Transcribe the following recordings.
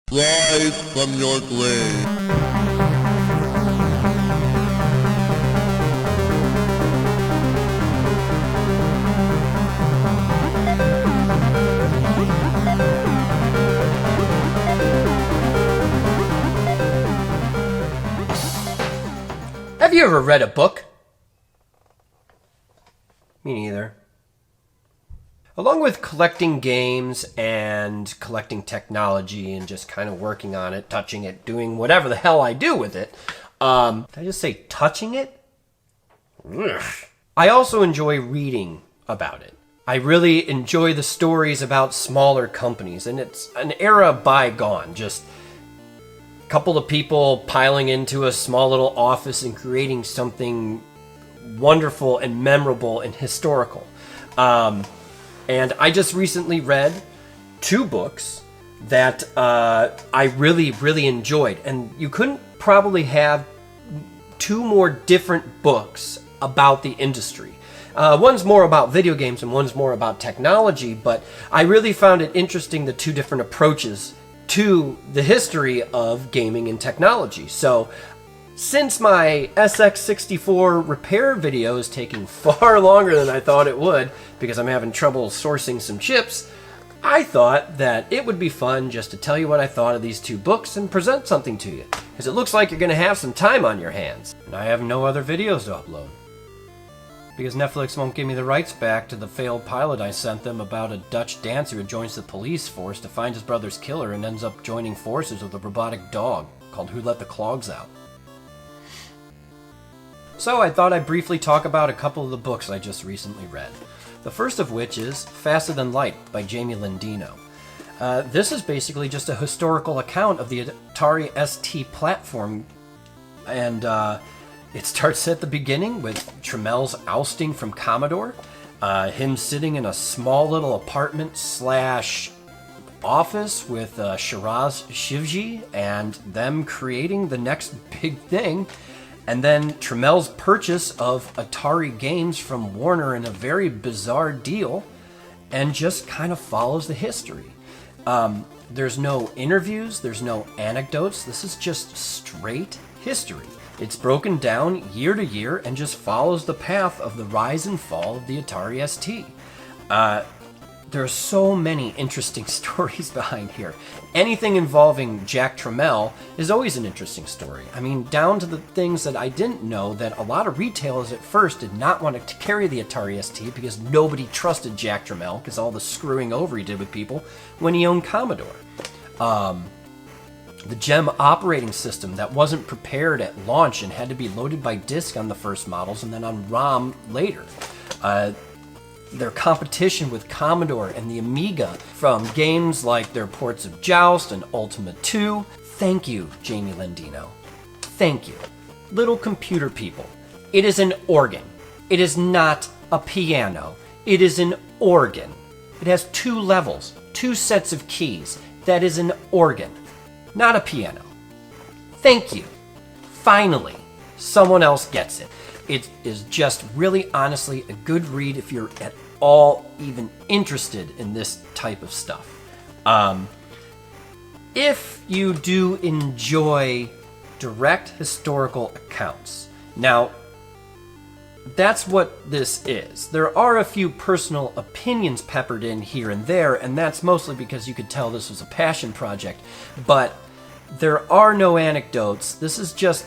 Rise from your grave. Have you ever read a book? Me neither. Along with collecting games and collecting technology and just kind of working on it, touching it, doing whatever the hell I do with it, did I just say touching it? Ugh. I also enjoy reading about it. I really enjoy the stories about smaller companies, and it's an era bygone, just a couple of people piling into a small little office and creating something wonderful and memorable and historical. And I just recently read 2 books that I really, really enjoyed. And you couldn't probably have 2 more different books about the industry. One's more about video games and one's more about technology, but I really found it interesting, the 2 different approaches to the history of gaming and technology. So since my SX64 repair video is taking far longer than I thought it would because I'm having trouble sourcing some chips, I thought that it would be fun just to tell you what I thought of these 2 books and present something to you, because it looks like you're going to have some time on your hands. And I have no other videos to upload, because Netflix won't give me the rights back to the failed pilot I sent them about a Dutch dancer who joins the police force to find his brother's killer and ends up joining forces with a robotic dog called Who Let the Clogs Out. So I thought I'd briefly talk about a couple of the books I just recently read. The first of which is Faster Than Light by Jamie Lendino. This is basically just a historical account of the Atari ST platform, and it starts at the beginning with Tramel's ousting from Commodore, him sitting in a small little apartment / office with Shiraz Shivji, and them creating the next big thing. And then Tramel's purchase of Atari games from Warner in a very bizarre deal, and just kind of follows the history. There's no interviews, there's no anecdotes, this is just straight history. It's broken down year to year and just follows the path of the rise and fall of the Atari ST. There are so many interesting stories behind here. Anything involving Jack Tramiel is always an interesting story. I mean, down to the things that I didn't know, that a lot of retailers at first did not want to carry the Atari ST because nobody trusted Jack Tramiel because all the screwing over he did with people when he owned Commodore. The GEM operating system that wasn't prepared at launch and had to be loaded by disk on the first models and then on ROM later. Their competition with Commodore and the Amiga from games like their ports of Joust and Ultima 2. Thank you, Jamie Lendino. Thank you. Little computer people. It is an organ. It is not a piano. It is an organ. It has 2 levels, 2 sets of keys. That is an organ, not a piano. Thank you. Finally, someone else gets it. It is just really honestly a good read if you're at all even interested in this type of stuff. If you do enjoy direct historical accounts, now that's what this is. There are a few personal opinions peppered in here and there, and that's mostly because you could tell this was a passion project, but there are no anecdotes. This is just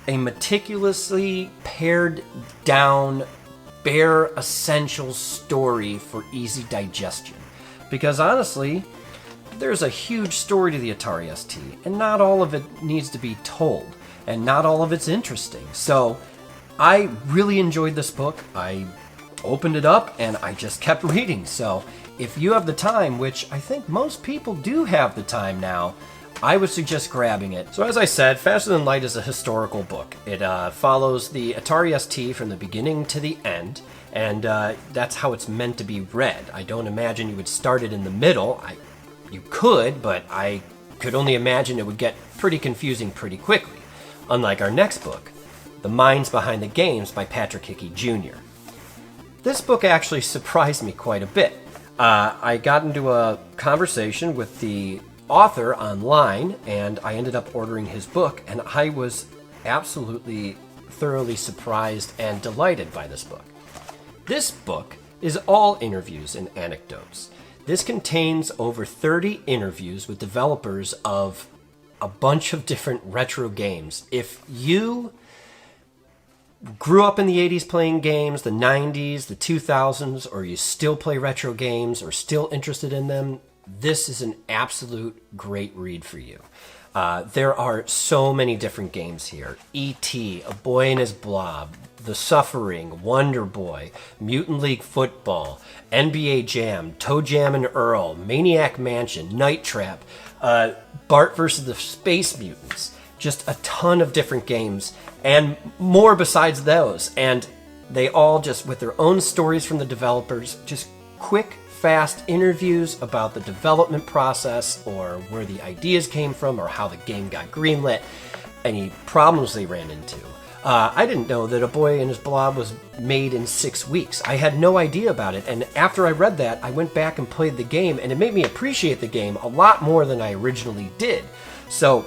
a meticulously pared down, bare essential story for easy digestion. Because honestly, there's a huge story to the Atari ST, and not all of it needs to be told, and not all of it's interesting. So I really enjoyed this book. I opened it up and I just kept reading. So if you have the time, which I think most people do have the time now, I would suggest grabbing it. So as I said, Faster Than Light is a historical book. It follows the Atari ST from the beginning to the end, and that's how it's meant to be read. I don't imagine you would start it in the middle. You could, but I could only imagine it would get pretty confusing pretty quickly. Unlike our next book, The Minds Behind the Games by Patrick Hickey Jr. This book actually surprised me quite a bit. I got into a conversation with the author online, and I ended up ordering his book, and I was absolutely thoroughly surprised and delighted by this book. This book is all interviews and anecdotes. This contains over 30 interviews with developers of a bunch of different retro games. If you grew up in the 80s playing games, the 90s, the 2000s, or you still play retro games or still interested in them, this is an absolute great read for you. There are so many different games here. E.T., A Boy and His Blob, The Suffering, Wonder Boy, Mutant League Football, NBA Jam, Toe Jam and Earl, Maniac Mansion, Night Trap, Bart vs. the Space Mutants. Just a ton of different games and more besides those. And they all just, with their own stories from the developers, just quick, fast interviews about the development process or where the ideas came from or how the game got greenlit, any problems they ran into. I didn't know that A Boy and His Blob was made in 6 weeks. I had no idea about it. And after I read that, I went back and played the game, and it made me appreciate the game a lot more than I originally did. So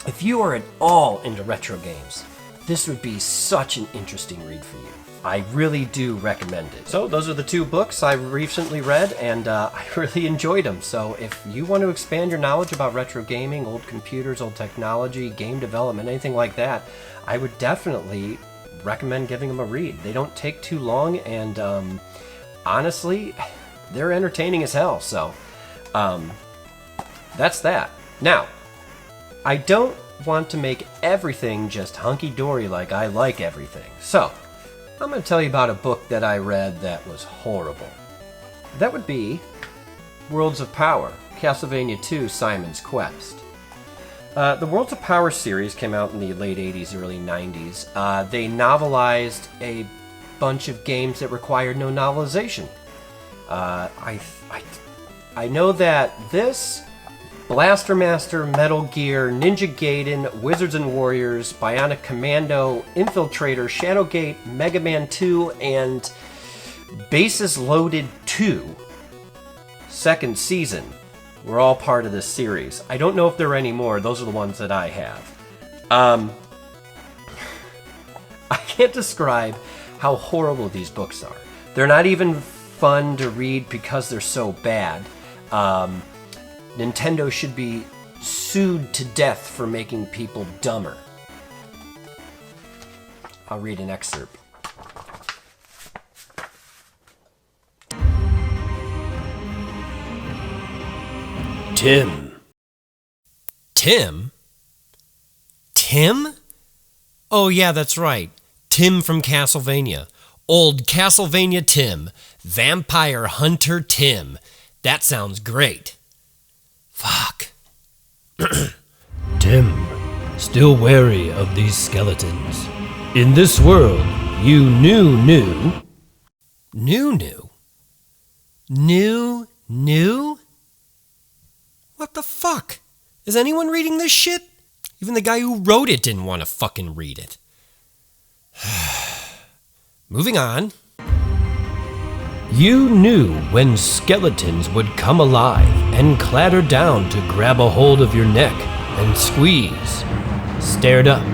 if you are at all into retro games, this would be such an interesting read for you. I really do recommend it. So those are the 2 books I recently read, and I really enjoyed them. So if you want to expand your knowledge about retro gaming, old computers, old technology, game development, anything like that, I would definitely recommend giving them a read. They don't take too long, and honestly, they're entertaining as hell. So that's that. Now, I don't want to make everything just hunky-dory like I like everything. So I'm going to tell you about a book that I read that was horrible. That would be Worlds of Power, Castlevania II, Simon's Quest. The Worlds of Power series came out in the late 80s, early 90s. They novelized a bunch of games that required no novelization. I know that this, Blaster Master, Metal Gear, Ninja Gaiden, Wizards and Warriors, Bionic Commando, Infiltrator, Shadowgate, Mega Man 2, and Bases Loaded 2, second season, were all part of this series. I don't know if there are any more. Those are the ones that I have. I can't describe how horrible these books are. They're not even fun to read because they're so bad. Nintendo should be sued to death for making people dumber. I'll read an excerpt. Tim. Tim? Tim? Oh yeah, that's right. Tim from Castlevania. Old Castlevania Tim. Vampire Hunter Tim. That sounds great. Fuck. Tim, still wary of these skeletons. In this world, you knew. New? What the fuck? Is anyone reading this shit? Even the guy who wrote it didn't want to fucking read it. Moving on. You knew when skeletons would come alive and clatter down to grab a hold of your neck and squeeze. Stared up.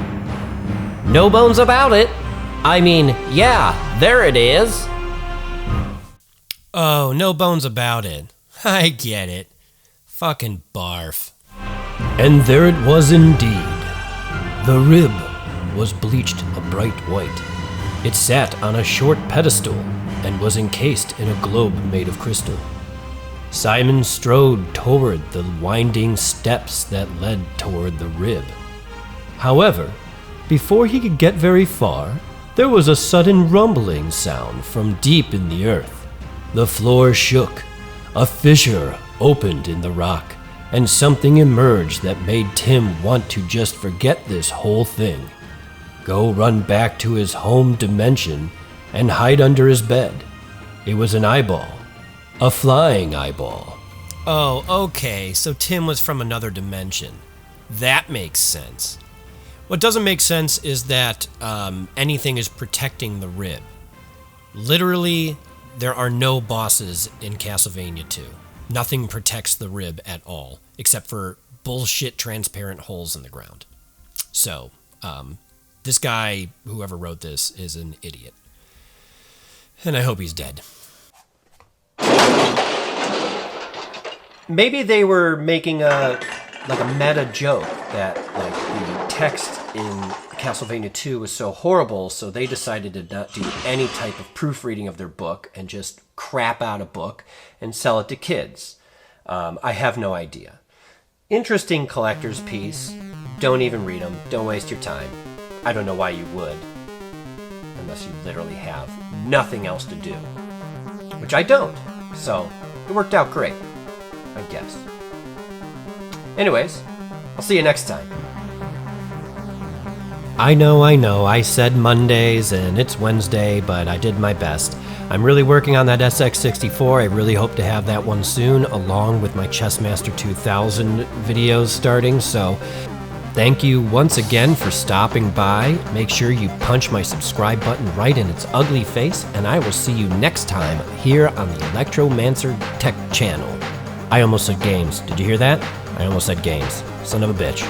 No bones about it. I mean, yeah, there it is. Oh, no bones about it. I get it. Fucking barf. And there it was indeed. The rib was bleached a bright white. It sat on a short pedestal and was encased in a globe made of crystal. Simon strode toward the winding steps that led toward the rib. However, before he could get very far, there was a sudden rumbling sound from deep in the earth. The floor shook, a fissure opened in the rock, and something emerged that made Tim want to just forget this whole thing. Go run back to his home dimension and hide under his bed. It was an eyeball. A flying eyeball. Oh, okay, so Tim was from another dimension. That makes sense. What doesn't make sense is that anything is protecting the rib. Literally, there are no bosses in Castlevania II. Nothing protects the rib at all, except for bullshit transparent holes in the ground. So, this guy, whoever wrote this, is an idiot. And I hope he's dead. Maybe they were making a meta joke that like the text in Castlevania II was so horrible, so they decided to not do any type of proofreading of their book and just crap out a book and sell it to kids. I have no idea. Interesting collector's piece. Don't even read them. Don't waste your time. I don't know why you would, unless you literally have nothing else to do, which I don't. So it worked out great, I guess. Anyways, I'll see you next time. I know, I said Mondays and it's Wednesday, but I did my best. I'm really working on that SX64. I really hope to have that one soon, along with my Chessmaster 2000 videos starting, so thank you once again for stopping by. Make sure you punch my subscribe button right in its ugly face, and I will see you next time here on the Electromancer Tech channel. I almost said games. Did you hear that? I almost said games. Son of a bitch.